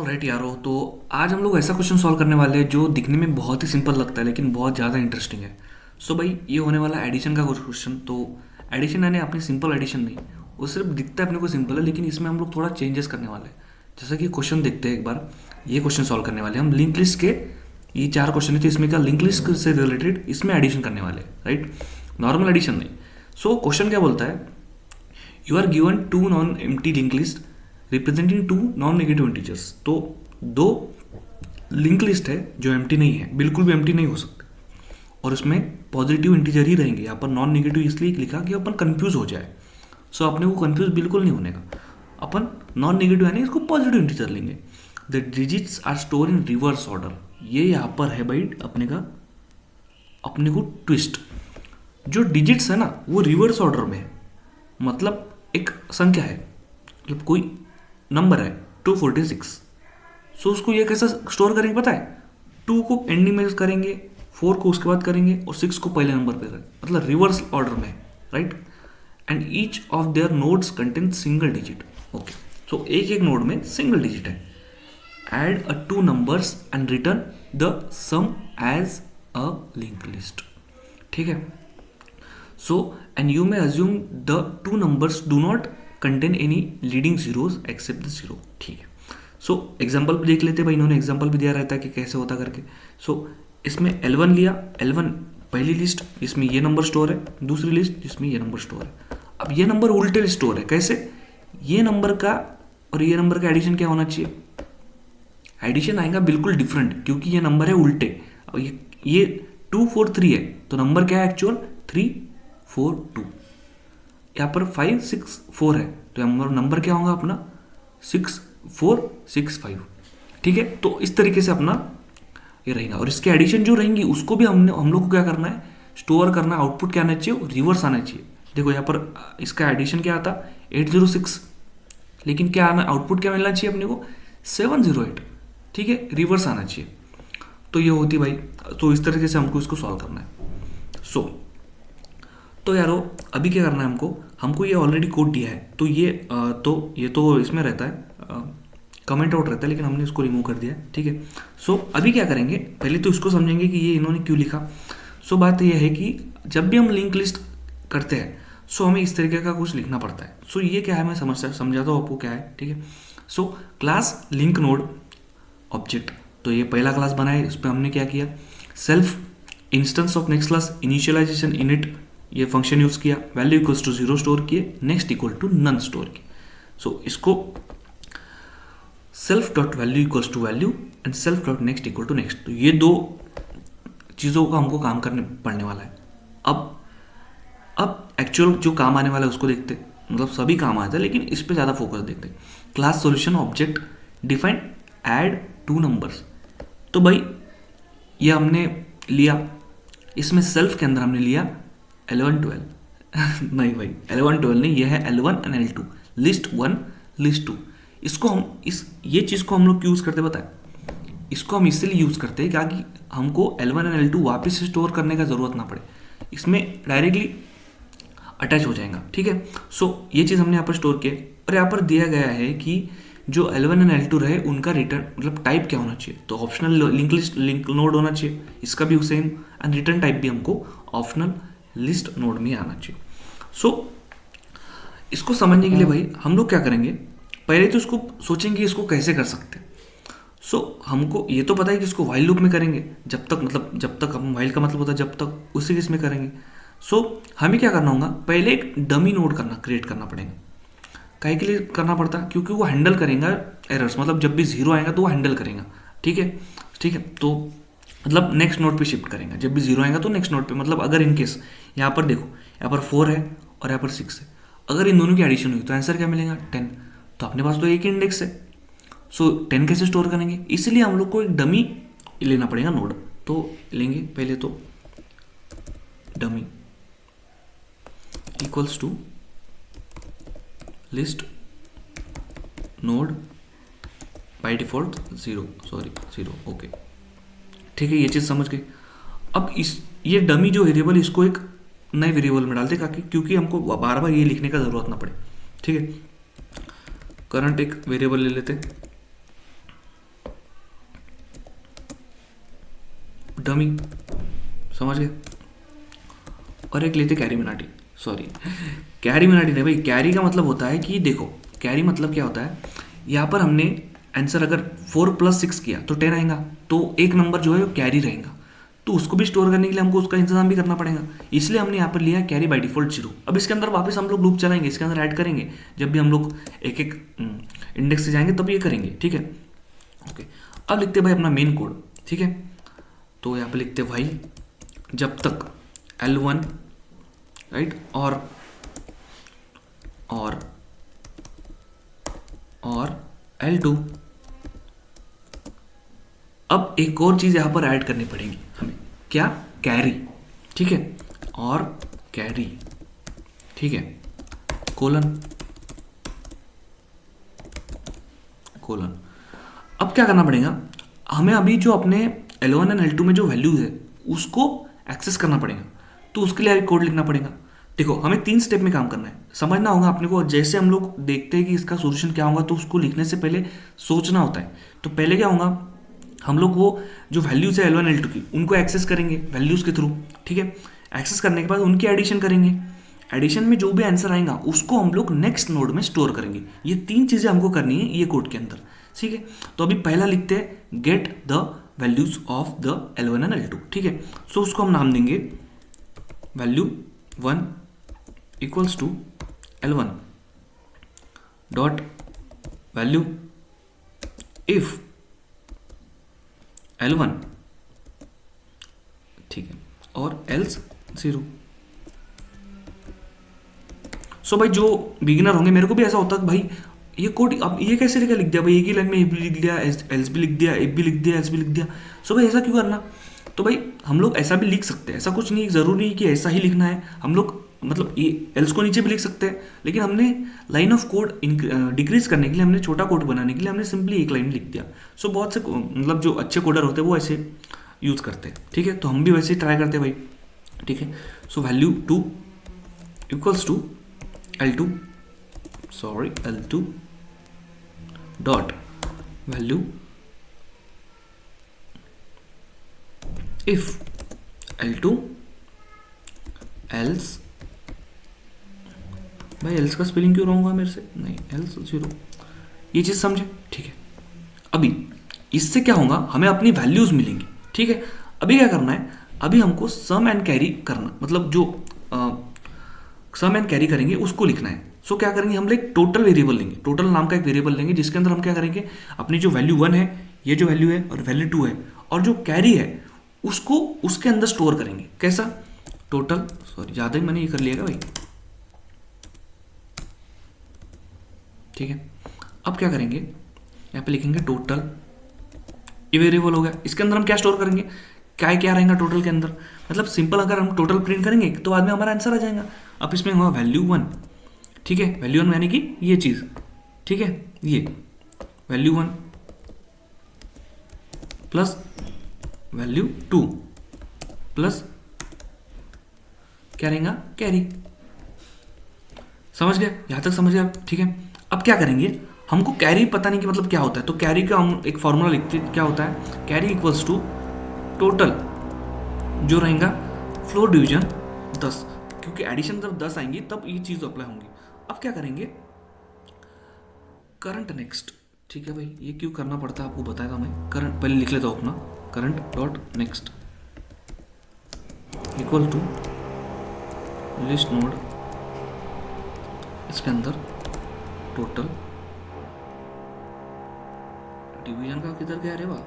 Alright यारो, तो आज हम लोग ऐसा क्वेश्चन सॉल्व करने वाले हैं जो दिखने में बहुत ही सिंपल लगता है लेकिन बहुत ज़्यादा इंटरेस्टिंग है। सो भाई ये होने वाला एडिशन का क्वेश्चन। तो एडिशन यानी अपनी सिंपल एडिशन नहीं, वो सिर्फ दिखता है अपने को सिंपल है, लेकिन इसमें हम लोग थोड़ा चेंजेस करने वाले हैं। जैसा कि क्वेश्चन देखते हैं एक बार। ये क्वेश्चन सॉल्व करने वाले हैं हम लिंक लिस्ट के। ये 4 क्वेश्चन है, तो इसमें क्या लिंक लिस्ट से रिलेटेड इसमें एडिशन करने वाले हैं, राइट। नॉर्मल एडिशन नहीं। सो क्वेश्चन क्या बोलता है, you are given 2 non empty link list representing 2 non negative integers. तो 2 लिंक लिस्ट है जो एम्प्टी नहीं है, बिल्कुल भी एम्प्टी नहीं हो सकते, और उसमें पॉजिटिव इंटीजर ही रहेंगे। यहाँ पर नॉन नेगेटिव इसलिए लिखा कि अपन कंफ्यूज हो जाए। सो अपने को कंफ्यूज बिल्कुल नहीं होने का। अपन नॉन नेगेटिव यानी इसको पॉजिटिव इंटीजर लेंगे। The digits are store in reverse order. ये यहाँ पर है भाई अपने को ट्विस्ट। जो डिजिट्स है ना वो रिवर्स ऑर्डर में है। मतलब एक संख्या है, मतलब कोई नंबर है 246। सो उसको ये कैसा स्टोर करेंगे पता है, 2 को एंडिंग में करेंगे, 4 को उसके बाद करेंगे और 6 को पहले नंबर पे करेंगे, मतलब रिवर्स ऑर्डर में, right. And each of their nodes contain single digit. Okay, so एक एक नोड में सिंगल डिजिट है। Add a 2 numbers and return the sum as a link list. ठीक है। So and you may assume the 2 numbers do not contain any leading zeros except the zero. ठीक है। So example भी देख लेते भाई, इन्होंने एग्जाम्पल भी दिया रहता है कि कैसे होता करके। सो इसमें L1 लिया, L1 पहली लिस्ट, इसमें ये नंबर स्टोर है, दूसरी लिस्ट जिसमें ये नंबर स्टोर है। अब ये नंबर उल्टे स्टोर है, कैसे, ये नंबर का और ये नंबर का एडिशन क्या होना चाहिए, एडिशन आएगा बिल्कुल डिफरेंट, क्योंकि ये नंबर है उल्टे। अब ये 2 4 3 है, तो नंबर क्या है एक्चुअल 3 4 2। यहाँ पर 5 6 4 है, तो नंबर क्या होगा अपना 6 4 6 5। ठीक है। तो इस तरीके से अपना ये रहेगा, और इसके एडिशन जो रहेंगी उसको भी हम लोग को क्या करना है, स्टोर करना। आउटपुट क्या आना चाहिए, रिवर्स आना चाहिए। देखो यहाँ पर इसका एडिशन क्या आता 806, लेकिन क्या आना, आउटपुट क्या मिलना चाहिए अपने को 708। ठीक है, रिवर्स आना चाहिए। तो ये होती भाई, तो इस तरीके से हमको इसको सॉल्व करना है। तो यारो अभी क्या करना है हमको ये ऑलरेडी कोड दिया है, तो ये तो इसमें रहता है, कमेंट आउट रहता है, लेकिन हमने इसको रिमूव कर दिया है। ठीक है। सो अभी क्या करेंगे, पहले तो इसको समझेंगे कि ये इन्होंने क्यों लिखा। सो बात ये है कि जब भी हम लिंक लिस्ट करते हैं, सो हमें इस तरीके का कुछ लिखना पड़ता है। सो ये क्या है, मैं समझाता हूँ आपको क्या है। ठीक है। So class link node object, तो ये पहला क्लास बनाए, इस पर हमने क्या किया, self instance of next class initialization init, ये फंक्शन यूज किया, वैल्यू इक्वल्स टू 0 स्टोर किए, next equal to none store किए। सो इसको self dot value equals to value and self dot next equal to next. तो ये 2 चीज़ों का हमको काम करने पड़ने वाला है। अब एक्चुअल जो काम आने वाला है उसको देखते, मतलब सभी काम आता है लेकिन इस पर ज़्यादा फोकस देखते। Class solution object define add 2 numbers. तो भाई ये हमने लिया, इसमें सेल्फ के अंदर हमने लिया L1 12 नहीं भाई L1 12 नहीं, ये है L1 and L2, list 1 list 2। इसको हम ये चीज़ को हम लोग यूज़ करते बताए, इसको हम इसलिए यूज़ करते हैं ताकि हमको L1 एंड L2 वापस से स्टोर करने का ज़रूरत ना पड़े, इसमें डायरेक्टली अटैच हो जाएगा। ठीक है। सो ये चीज़ हमने यहाँ पर स्टोर किया, और यहाँ पर दिया गया है कि जो L1 एंड L2 रहे उनका रिटर्न मतलब टाइप क्या होना चाहिए, तो optional link list link node होना चाहिए, इसका भी सेम, एंड रिटर्न टाइप भी हमको ऑप्शनल लिस्ट नोड में आना चाहिए। सो इसको समझने के लिए भाई हम लोग क्या करेंगे, पहले तो इसको सोचेंगे इसको कैसे कर सकते हैं। सो हमको ये तो पता है कि इसको वाइल लूप में करेंगे, जब तक हम वाइल का मतलब होता है जब तक, उसी केस में करेंगे। सो हमें क्या करना होगा, पहले एक डमी नोड क्रिएट करना पड़ेगा। काहे के लिए करना पड़ता है, क्योंकि वो हैंडल करेगा एरर्स, मतलब जब भी 0 आएगा तो वो हैंडल करेगा। ठीक है। ठीक है। तो मतलब नेक्स्ट नोड पे शिफ्ट करेंगे, जब भी 0 आएगा तो नेक्स्ट नोड पे, मतलब अगर इन केस यहाँ पर देखो, यहाँ पर 4 है और यहाँ पर 6 है, अगर इन दोनों की एडिशन हुई तो आंसर क्या मिलेगा 10। तो अपने पास तो एक इंडेक्स है, सो 10 कैसे स्टोर करेंगे, इसलिए हम लोग को एक डमी लेना पड़ेगा नोड। तो लेंगे पहले तो dummy equals to list node by default 0। Okay, ठीक है, ये चीज़ समझ गई। अब ये डमी जो वेरिएबल, इसको एक नए वेरिएबल में डालते क्योंकि हमको बार बार ये लिखने का ज़रूरत ना पड़े। ठीक है। करंट एक वेरिएबल ले लेते, डमी, समझ गए। और एक लेते carry Minati, sorry carry Minati नहीं भाई, कैरी का मतलब होता है कि देखो कैरी मतलब क्या होता है, यहाँ पर हमने आंसर अगर 4+6 किया तो 10 आएगा, तो एक नंबर जो है वो कैरी रहेगा, तो उसको भी स्टोर करने के लिए हमको उसका इंतजाम भी करना पड़ेगा, इसलिए हमने यहाँ पर लिया कैरी बाई डिफॉल्ट 0। अब इसके अंदर वापस हम लोग लूप चलाएंगे, इसके अंदर ऐड करेंगे, जब भी हम लोग एक एक इंडेक्स से जाएंगे तब ये करेंगे, ठीक है। ओके, अब लिखते हैं भाई अपना मेन कोड, ठीक है। तो यहाँ पे लिखते हैं भाई जब तक L1 राइट और L2। अब एक और चीज़ यहाँ पर ऐड करनी पड़ेगी हमें, क्या, कैरी, ठीक है, और कैरी, ठीक है, कोलन। अब क्या करना पड़ेगा हमें, अभी जो अपने L1 एंड L2 में जो वैल्यूज है उसको एक्सेस करना पड़ेगा, तो उसके लिए अभी कोड लिखना पड़ेगा। देखो हमें 3 स्टेप में काम करना है, समझना होगा अपने को। जैसे हम लोग देखते हैं कि इसका सोल्यूशन क्या होगा, तो उसको लिखने से पहले सोचना होता है। तो पहले क्या होगा, हम लोग वो जो वैल्यूज है L1 L2 की उनको एक्सेस करेंगे वैल्यूज के थ्रू, ठीक है। एक्सेस करने के बाद उनकी एडिशन करेंगे, एडिशन में जो भी आंसर आएगा उसको हम लोग नेक्स्ट नोड में स्टोर करेंगे। ये 3 चीज़ें हमको करनी है ये कोड के अंदर, ठीक है। तो अभी पहला लिखते हैं get the values of the L1 and L2, ठीक है। सो उसको हम नाम देंगे value 1 equals to L1 dot value if L1, ठीक है, और एल्स 0। सो भाई जो बिगिनर होंगे, मेरे को भी ऐसा होता है भाई ये कोड अब ये कैसे लिख दिया भाई, एक ही लाइन में इफ भी लिख दिया, एल्स भी लिख दिया, इफ भी लिख दिया, एल्स भी लिख दिया। सो भाई ऐसा क्यों करना। तो भाई हम लोग ऐसा भी लिख सकते हैं, ऐसा कुछ नहीं, ज़रूरी नहीं कि ऐसा ही लिखना है। हम लोग मतलब ये एल्स को नीचे भी लिख सकते हैं, लेकिन हमने लाइन ऑफ कोड डिक्रीज करने के लिए, हमने छोटा कोड बनाने के लिए हमने सिंपली एक लाइन लिख दिया। सो बहुत से मतलब जो अच्छे कोडर होते हैं वो ऐसे यूज़ करते हैं, ठीक है। तो हम भी वैसे ही ट्राई करते हैं भाई, ठीक है। So value 2 equals to L2 dot value if L2 else, भाई एल्स का स्पेलिंग क्यों रॉन्ग हुआ मेरे से, नहीं एल्स 0, ये चीज़ समझे, ठीक है। अभी इससे क्या होगा, हमें अपनी वैल्यूज मिलेंगी, ठीक है। अभी क्या करना है, अभी हमको सम एंड कैरी करना, मतलब जो सम एंड कैरी करेंगे उसको लिखना है। सो क्या करेंगे, हम एक टोटल वेरिएबल लेंगे, टोटल नाम का एक वेरिएबल लेंगे, जिसके अंदर हम क्या करेंगे, अपनी जो वैल्यू 1 है, ये जो वैल्यू है, और वैल्यू 2 है, और जो कैरी है उसको उसके अंदर स्टोर करेंगे। कैसा, टोटल, सॉरी ज़्यादा ही मैंने ये कर लिया भाई, ठीक है। अब क्या करेंगे, यहाँ पे लिखेंगे टोटल, ये वेरिएबल हो गया, इसके अंदर हम क्या स्टोर करेंगे, क्या क्या रहेगा टोटल के अंदर, मतलब सिंपल अगर हम टोटल प्रिंट करेंगे तो बाद में हमारा आंसर आ जाएगा। अब इसमें होगा वैल्यू 1, ठीक है, वैल्यू 1 यानी कि ये चीज़, ठीक है, ये वैल्यू 1 प्लस वैल्यू 2 प्लस क्या रहेगा, कैरी। समझ गया, यहाँ तक समझ गया, ठीक है। अब क्या करेंगे, हमको कैरी पता नहीं कि मतलब क्या होता है, तो कैरी का हम एक फॉर्मूला लिखते हैं, क्या होता है, कैरी इक्वल्स टू टोटल जो रहेगा फ्लोर डिवीजन 10, क्योंकि एडिशन जब 10 आएंगी तब ये चीज़ अप्लाई होंगी। अब क्या करेंगे, करंट नेक्स्ट, ठीक है भाई, ये क्यों करना पड़ता है आपको बताएगा मैं, करंट पहले लिख लेता हूँ अपना, current dot next equal to list node, इसके अंदर टोटल डिवीजन का किधर गया रे वाह,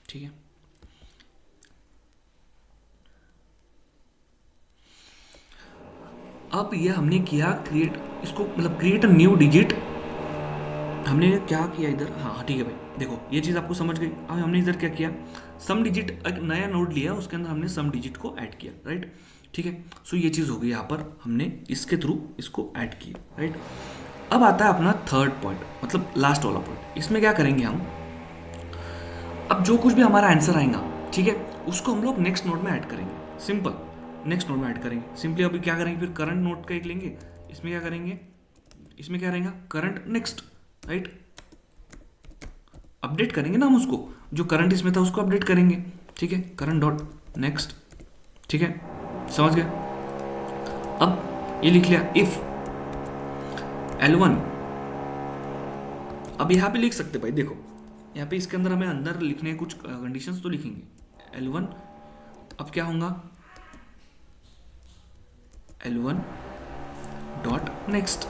ठीक है। अब ये हमने किया क्रिएट, इसको मतलब क्रिएट अ न्यू डिजिट, हमने क्या किया इधर, हाँ ठीक है भाई, देखो ये चीज़ आपको समझ गई। अब हमने इधर क्या किया, सम डिजिट, एक नया नोड लिया, उसके अंदर हमने सम डिजिट को ऐड किया, राइट, ठीक है। सो ये चीज़ हो गई, यहाँ पर हमने इसके थ्रू इसको ऐड किया, राइट। अब आता है अपना थर्ड पॉइंट, मतलब लास्ट वाला पॉइंट। इसमें क्या करेंगे हम, अब जो कुछ भी हमारा आंसर आएगा, ठीक है, उसको हम लोग नेक्स्ट नोड में ऐड करेंगे, सिंपल नेक्स्ट नोड में ऐड करेंगे सिंपली। अभी क्या करेंगे, फिर करंट नोड का एक लेंगे, इसमें क्या करेंगे, इसमें क्या रहेगा, करंट नेक्स्ट, राइट, अपडेट करेंगे ना हम उसको, जो करंट इसमें था उसको अपडेट करेंगे, ठीक है, करंट डॉट नेक्स्ट, ठीक है, समझ गए। अब ये लिख लिया इफ L1, अब यहाँ पे लिख सकते भाई, देखो यहाँ पे इसके अंदर हमें अंदर लिखने कुछ कंडीशंस तो लिखेंगे। L1 अब क्या होगा, L1 डॉट नेक्स्ट,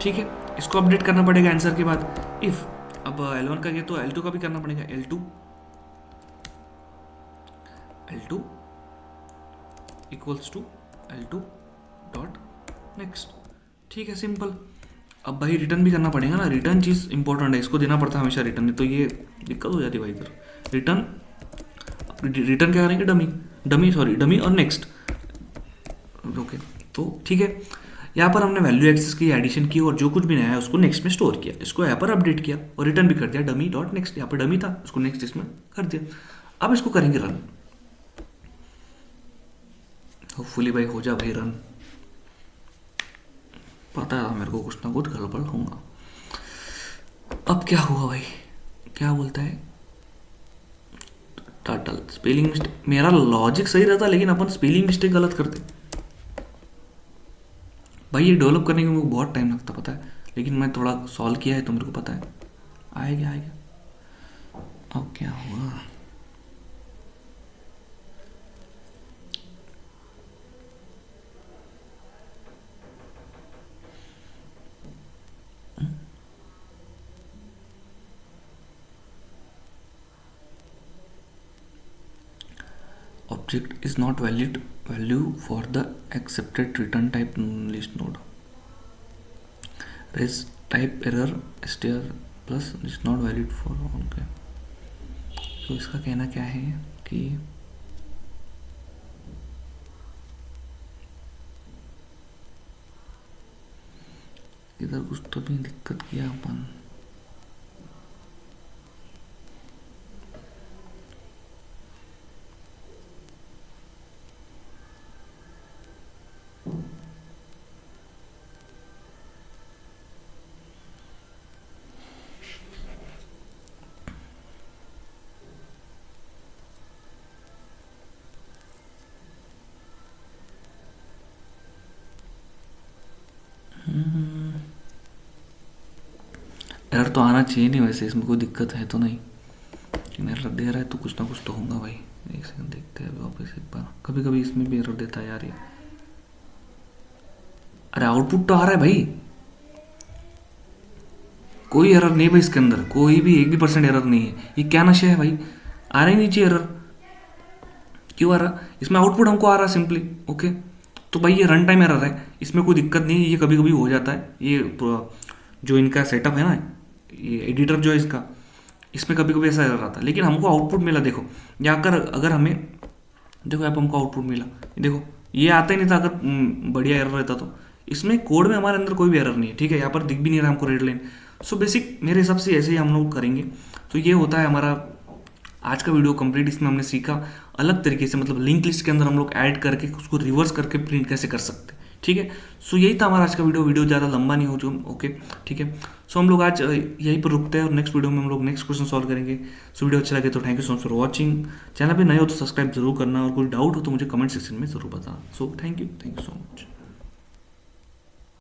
ठीक है, इसको अपडेट करना पड़ेगा आंसर के बाद। इफ अब L1 का ये तो L2 का भी करना पड़ेगा, L2 equals to L2 dot next, ठीक है, सिंपल। अब भाई रिटर्न भी करना पड़ेगा ना, रिटर्न चीज़ इंपॉर्टेंट है, इसको देना पड़ता है हमेशा रिटर्न, नहीं तो ये दिक्कत हो जाती है भाई इधर। रिटर्न क्या करेंगे, डमी और नेक्स्ट, ओके, तो ठीक है। यहाँ पर हमने वैल्यू एक्सेस की, एडिशन की, और जो कुछ भी नया है उसको नेक्स्ट में स्टोर किया, इसको यहाँ पर अपडेट किया और रिटर्न भी कर दिया, डमी डॉट नेक्स्ट, यहाँ पर डमी था उसको नेक्स्ट इसमें कर दिया। अब इसको करेंगे रन, होपफुली भाई हो जा भाई रन, पता है मेरे को कुछ ना कुछ गड़बड़ होगा। अब क्या हुआ भाई, क्या बोलता है टर्टल, स्पेलिंग मिस्टेक, मेरा लॉजिक सही रहता लेकिन अपन स्पेलिंग मिस्टेक गलत करते भाई। ये डेवलप करने में मेरे को बहुत टाइम लगता पता है, लेकिन मैं थोड़ा सॉल्व किया है तो मेरे को पता है आएगा। अब क्या हुआ, object is not valid value for the accepted return type list node, raise type error str plus is not valid for, okay। तो इसका कहना क्या है कि इधर कुछ तो भी दिक्कत किया अपन, एरर तो आना चाहिए नहीं वैसे, इसमें कोई दिक्कत है तो नहीं, लेकिन एरर दे रहा है तो कुछ ना कुछ तो होगा भाई। एक सेकंड देखते हैं वापस एक बार, कभी कभी इसमें भी एरर देता है यार ये। अरे आउटपुट तो आ रहा है भाई, कोई एरर नहीं भाई इसके अंदर, कोई भी 1% एरर नहीं है। ये क्या नशा है भाई, आ रहा ही नहीं चाहिए एरर, क्यों आ रहा, इसमें आउटपुट हमको आ रहा सिंपली, ओके। तो भाई ये रन टाइम एरर है, इसमें कोई दिक्कत नहीं है, ये कभी कभी हो जाता है। ये जो इनका सेटअप है ना, ये एडिटर जो है इसका, इसमें कभी कभी ऐसा एरर आता है, लेकिन हमको आउटपुट मिला। देखो यहाँ कर, अगर हमें देखो यहाँ पर हमको आउटपुट मिला, देखो ये आता ही नहीं था अगर बढ़िया एरर रहता तो। इसमें कोड में हमारे अंदर कोई भी एरर नहीं है, ठीक है, यहाँ पर दिख भी नहीं रहा हमको रेड लाइन। सो बेसिक मेरे हिसाब से ऐसे ही हम लोग करेंगे। तो ये होता है हमारा आज का वीडियो कंप्लीट। इसमें हमने सीखा अलग तरीके से, मतलब लिंक लिस्ट के अंदर हम लोग ऐड करके उसको रिवर्स करके प्रिंट कैसे कर सकते हैं, ठीक है। सो यही था हमारा आज का वीडियो ज़्यादा लंबा नहीं हो जो, ओके, ठीक है। सो हम लोग आज यहीं पर रुकते हैं और नेक्स्ट वीडियो में हम लोग नेक्स्ट क्वेश्चन सॉल्व करेंगे। सो वीडियो अच्छा लगे तो thank you so much for watching. Channel पे नए हो तो सब्सक्राइब जरूर करना, और कोई डाउट हो तो मुझे कमेंट सेक्शन में जरूर बताना। So thank you so much.